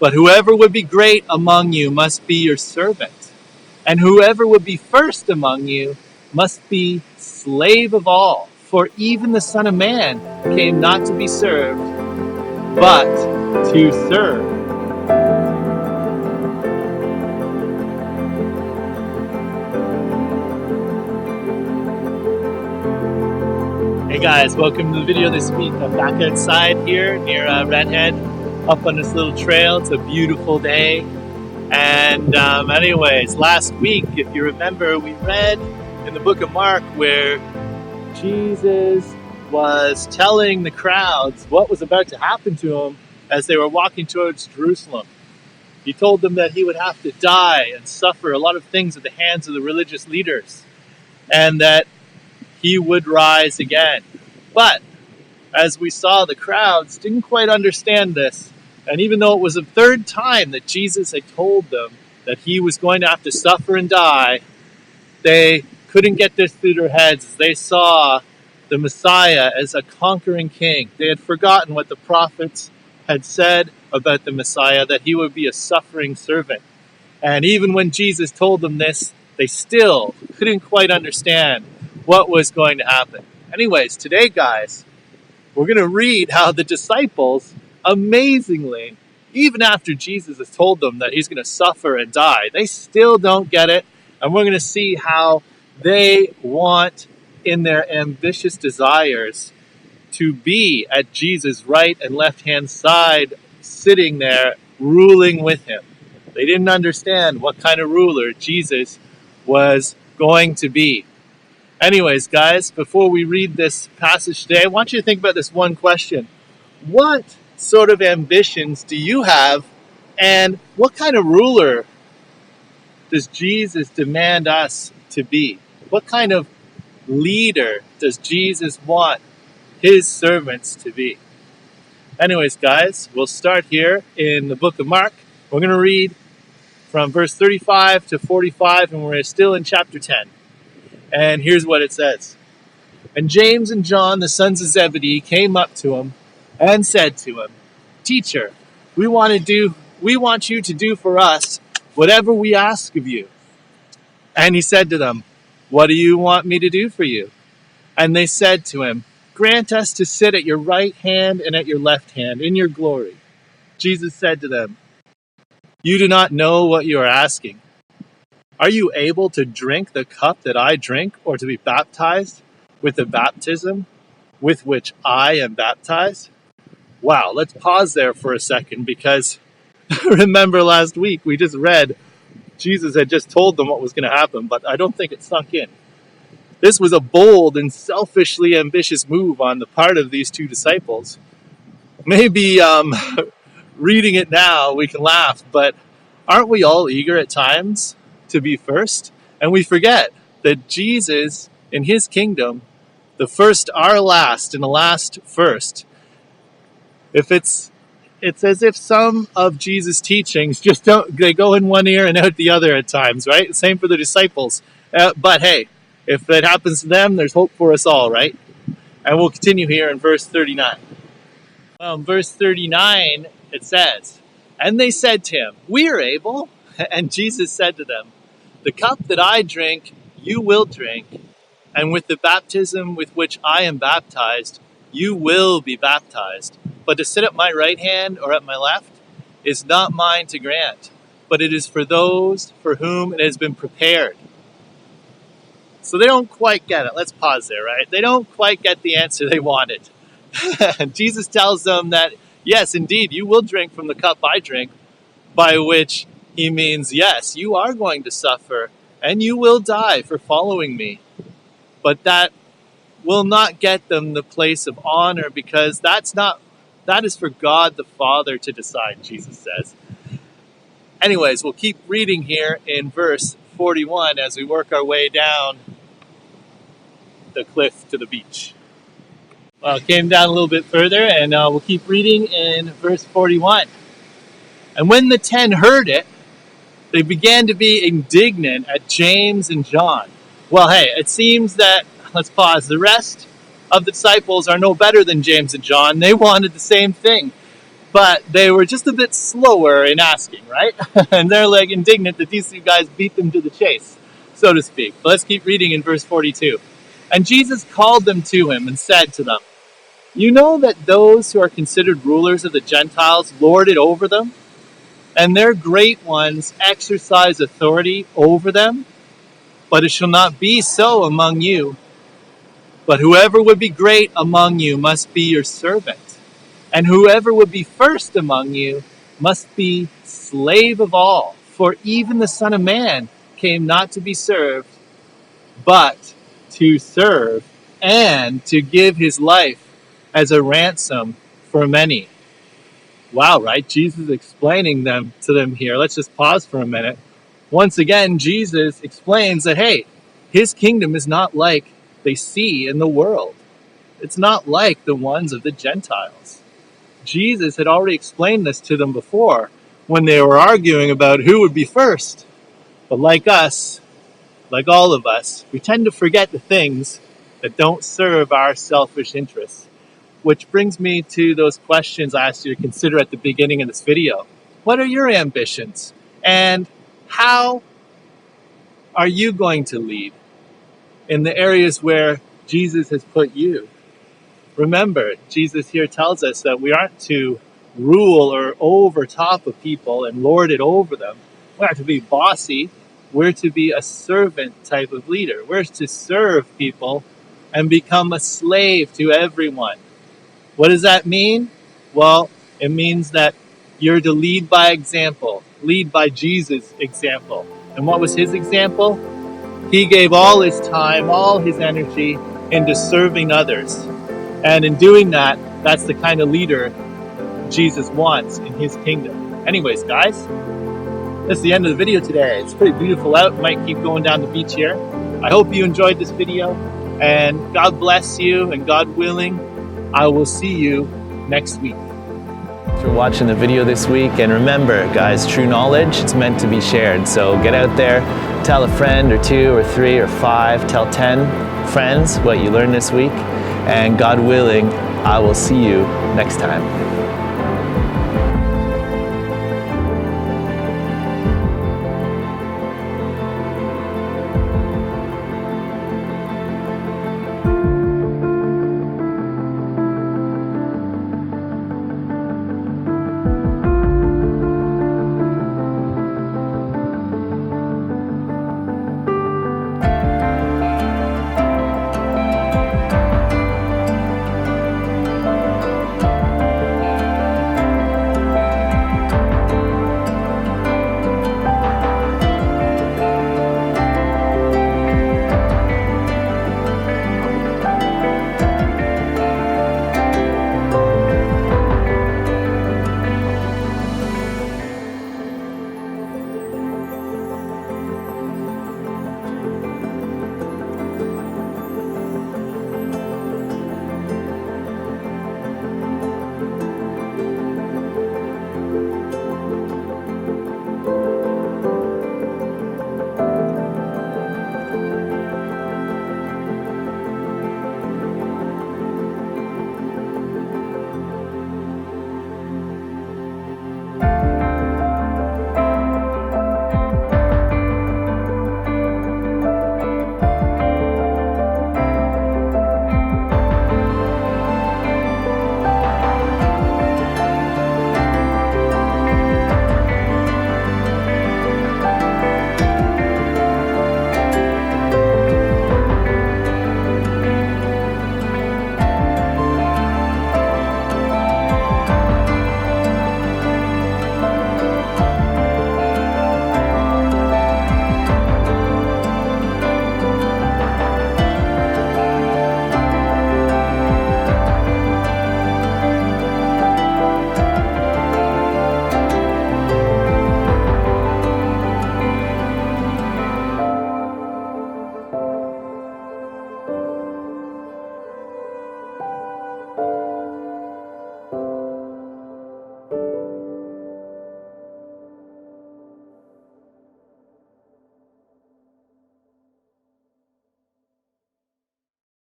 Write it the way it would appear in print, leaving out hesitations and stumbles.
But whoever would be great among you must be your servant, and whoever would be first among you must be slave of all. For even the Son of Man came not to be served, but to serve. Hey guys, welcome to the video this week. I'm back outside here near Redhead, up on this little trail. It's a beautiful day. And anyways, last week, if you remember, we read in the book of Mark where Jesus was telling the crowds what was about to happen to him as they were walking towards Jerusalem. He told them that he would have to die and suffer a lot of things at the hands of the religious leaders, and that he would rise again. But as we saw, the crowds didn't quite understand this. And even though it was the third time that Jesus had told them that he was going to have to suffer and die, they couldn't get this through their heads as they saw the Messiah as a conquering king. They had forgotten what the prophets had said about the Messiah, that he would be a suffering servant. And even when Jesus told them this, they still couldn't quite understand what was going to happen. Anyways, today, guys, we're going to read how the disciples, amazingly, even after Jesus has told them that he's going to suffer and die, they still don't get it. And we're going to see how they want, in their ambitious desires, to be at Jesus' right and left-hand side, sitting there, ruling with him. They didn't understand what kind of ruler Jesus was going to be. Anyways, guys, before we read this passage today, I want you to think about this one question. What sort of ambitions do you have, and what kind of ruler does Jesus demand us to be? What kind of leader does Jesus want his servants to be? Anyways, guys, we'll start here in the book of Mark. We're going to read from verse 35 to 45, and we're still in chapter 10. And here's what it says. And James and John, the sons of Zebedee, came up to him and said to him, Teacher, we want you to do for us whatever we ask of you. And he said to them, What do you want me to do for you? And they said to him, Grant us to sit at your right hand and at your left hand in your glory. Jesus said to them, You do not know what you are asking. Are you able to drink the cup that I drink, or to be baptized with the baptism with which I am baptized? Wow, let's pause there for a second, because remember last week we just read Jesus had just told them what was going to happen, but I don't think it sunk in. This was a bold and selfishly ambitious move on the part of these two disciples. Maybe reading it now we can laugh, but aren't we all eager at times to be first? And we forget that Jesus, in his kingdom, the first are last and the last first. It's as if some of Jesus' teachings just they go in one ear and out the other at times, right? Same for the disciples. But hey, if it happens to them, there's hope for us all, right? And we'll continue here in verse 39. Well, in verse 39, it says, And they said to him, We are able. And Jesus said to them, The cup that I drink, you will drink, and with the baptism with which I am baptized, you will be baptized. But to sit at my right hand or at my left is not mine to grant, but it is for those for whom it has been prepared. So they don't quite get it. Let's pause there, right? They don't quite get the answer they wanted. Jesus tells them that, yes, indeed, you will drink from the cup I drink, by which he means, yes, you are going to suffer and you will die for following me. But that will not get them the place of honor, because that is for God the Father to decide, Jesus says. Anyways, we'll keep reading here in verse 41 as we work our way down the cliff to the beach. Well, it came down a little bit further, and we'll keep reading in verse 41. And when the 10 heard it, they began to be indignant at James and John. Well, hey, it seems that, let's pause, the rest of the disciples are no better than James and John. They wanted the same thing. but they were just a bit slower in asking, right? And they're like indignant that these two guys beat them to the chase, so to speak. But let's keep reading in verse 42. And Jesus called them to him and said to them, "You know that those who are considered rulers of the Gentiles lord it over them, and their great ones exercise authority over them? But it shall not be so among you. But whoever would be great among you must be your servant, and whoever would be first among you must be slave of all. For even the Son of Man came not to be served, but to serve and to give his life as a ransom for many." Wow, right? Jesus explaining to them here. Let's just pause for a minute. Once again, Jesus explains that, hey, his kingdom is not like they see in the world. It's not like the ones of the Gentiles. Jesus had already explained this to them before when they were arguing about who would be first. But like us, like all of us, we tend to forget the things that don't serve our selfish interests. Which brings me to those questions I asked you to consider at the beginning of this video. What are your ambitions? And how are you going to lead in the areas where Jesus has put you? Remember, Jesus here tells us that we aren't to rule or over top of people and lord it over them. We're not to be bossy. We're to be a servant type of leader. We're to serve people and become a slave to everyone. What does that mean? Well, it means that you're to lead by example. Lead by Jesus' example. And what was his example? He gave all his time, all his energy into serving others. And in doing that, that's the kind of leader Jesus wants in his kingdom. Anyways, guys, that's the end of the video today. It's pretty beautiful out. Might keep going down the beach here. I hope you enjoyed this video. And God bless you. And God willing, I will see you next week. Thanks for watching the video this week. And remember, guys, true knowledge, it's meant to be shared. So get out there, tell a friend or 2 or 3 or 5, tell 10 friends what you learned this week. And God willing, I will see you next time.